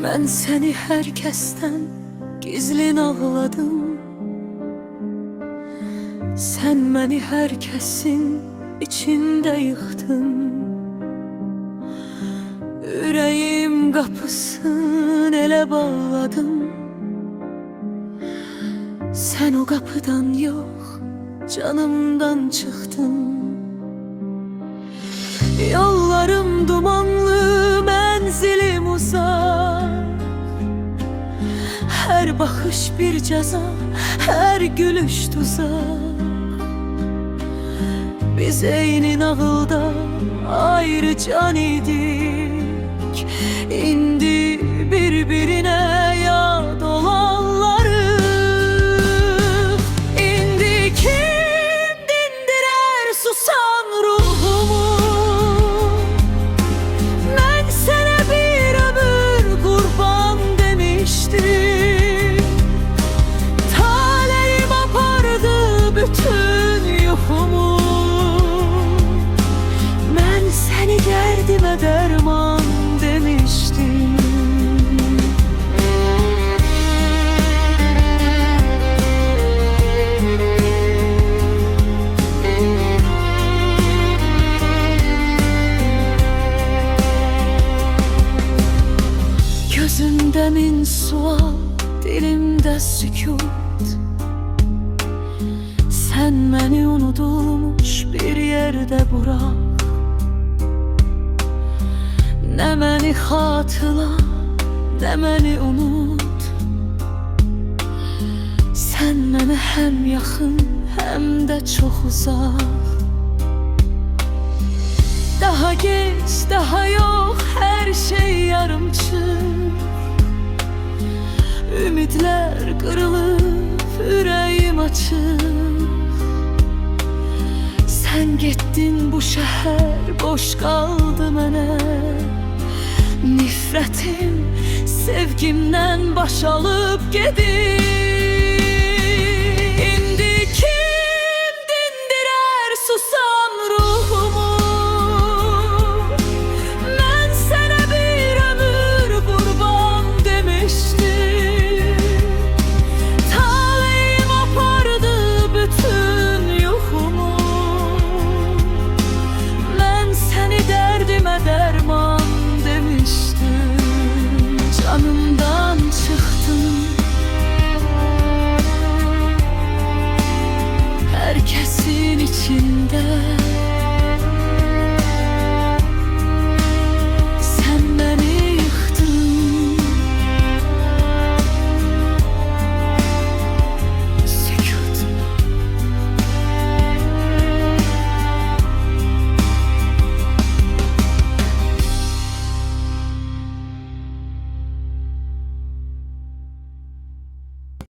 Mən səni hər kəsdən gizlin ağladım. Sən məni hər kəsin içində yıxdın. Ürəyim qapısını elə bağladım. Sən o qapıdan yox, canımdan çıxdın. Yollarım dumanlı, mənzilim uzaq. Hər baxış bir cəza, hər gülüş tuzaq. Biz eyni nağılda ayrı can idik. İndi bir-birinə yad olanlarım. İndi kim dindirər susan ruhumu? Mən sənə bir ömür qurban demişdim. Taleyim apardı bütün yuxumu. Mən səni dərdimə dərman demişdim. Gözümdə min sual, dilimdə sükut. Sən məni unudulmuş bir yerdə bırak. Nə məni xatırla, nə məni unut. Sən mənə həm yaxın, həm də çox uzaq. Daha gec, daha yox, hər şey yarımçıq. Ümidlər qırılıb, ürəyim açıq. Sən getdin, bu şəhər boş qaldı mənə. Nifrətim sevgimdən baş alıb gedir.